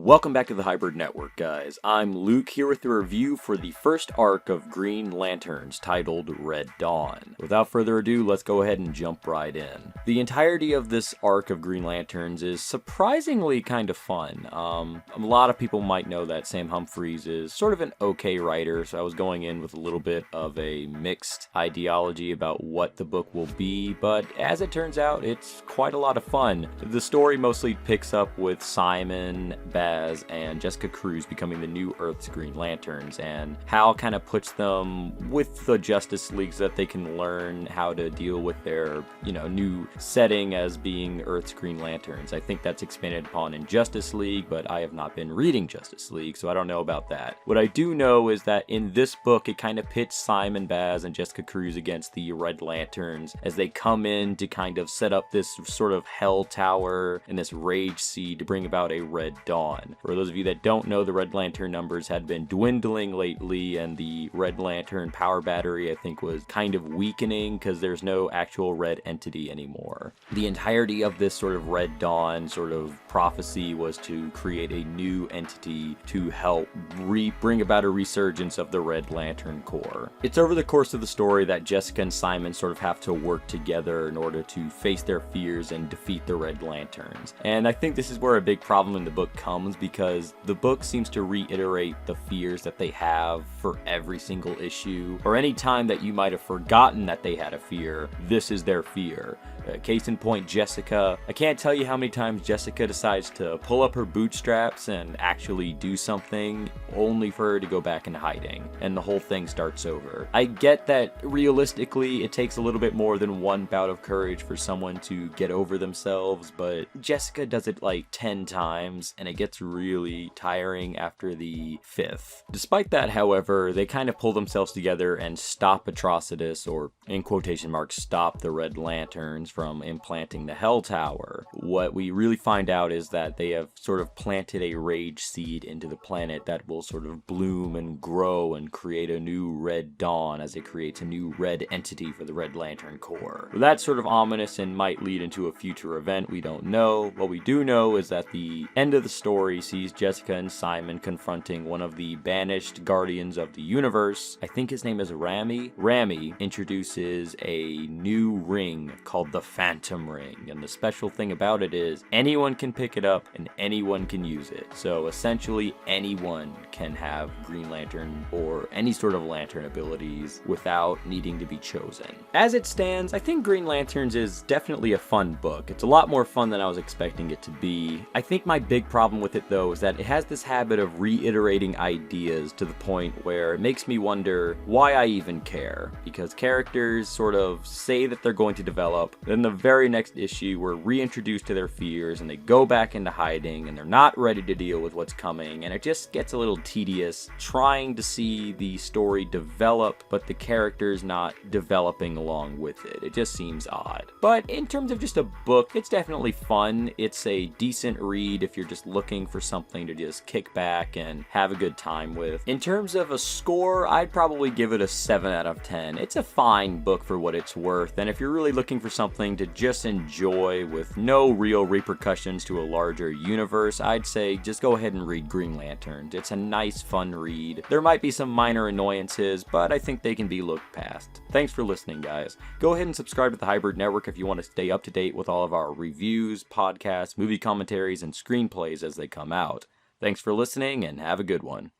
Welcome back to the Hybrid Network, guys. I'm Luke here with a review for the first arc of Green Lanterns, titled Red Dawn. Without further ado, let's go ahead and jump right in. The entirety of this arc of Green Lanterns is surprisingly kind of fun. A lot of people might know that Sam Humphries is sort of an okay writer, so I was going in with a little bit of a mixed ideology about what the book will be, but as it turns out, it's quite a lot of fun. The story mostly picks up with Simon, Baz, and Jessica Cruz becoming the new Earth's Green Lanterns, and Hal kind of puts them with the Justice League so that they can learn how to deal with their, new setting as being Earth's Green Lanterns. I think that's expanded upon in Justice League, but I have not been reading Justice League, so I don't know about that. What I do know is that in this book, it kind of pits Simon, Baz, and Jessica Cruz against the Red Lanterns as they come in to kind of set up this sort of hell tower and this rage seed to bring about a Red Dawn. For those of you that don't know, the Red Lantern numbers had been dwindling lately, and the Red Lantern power battery, I think, was kind of weakening because there's no actual red entity anymore. The entirety of this sort of Red Dawn sort of prophecy was to create a new entity to help bring about a resurgence of the Red Lantern Corps. It's over the course of the story that Jessica and Simon sort of have to work together in order to face their fears and defeat the Red Lanterns. And I think this is where a big problem in the book comes, because the book seems to reiterate the fears that they have for every single issue, or any time that you might have forgotten that they had a fear, this is their fear. Case in point, Jessica. I can't tell you how many times Jessica decides to pull up her bootstraps and actually do something, only for her to go back in hiding, and the whole thing starts over. I get that realistically it takes a little bit more than one bout of courage for someone to get over themselves, but Jessica does it like 10 times, and it gets really tiring after the 5th. Despite that, however, they kind of pull themselves together and stop Atrocitus, or in quotation marks, stop the Red Lanterns from implanting the Hell Tower. What we really find out is that they have sort of planted a rage seed into the planet that will sort of bloom and grow and create a new Red Dawn as it creates a new red entity for the Red Lantern Corps. That's sort of ominous and might lead into a future event. We don't know. What we do know is that the end of the story sees Jessica and Simon confronting one of the banished Guardians of the Universe. I think his name is Rami. Rami introduces a new ring called the Phantom Ring, and the special thing about it is anyone can pick it up and anyone can use it. So essentially anyone can have Green Lantern or any sort of lantern abilities without needing to be chosen. As it stands, I think Green Lanterns is definitely a fun book. It's a lot more fun than I was expecting it to be. I think my big problem with it though is that it has this habit of reiterating ideas to the point where it makes me wonder why I even care, because characters sort of say that they're going to develop, then the very next issue we're reintroduced to their fears and they go back into hiding and they're not ready to deal with what's coming, and it just gets a little tedious trying to see the story develop but the characters not developing along with it. It just seems odd. But in terms of just a book, it's definitely fun. It's a decent read if you're just looking for something to just kick back and have a good time with. In terms of a score, I'd probably give it a 7 out of 10. It's a fine book for what it's worth, and if you're really looking for something to just enjoy with no real repercussions to a larger universe, I'd say just go ahead and read Green Lanterns. It's a nice, fun read. There might be some minor annoyances, but I think they can be looked past. Thanks for listening, guys. Go ahead and subscribe to the Hybrid Network if you want to stay up to date with all of our reviews, podcasts, movie commentaries, and screenplays as they come out. Thanks for listening, and have a good one.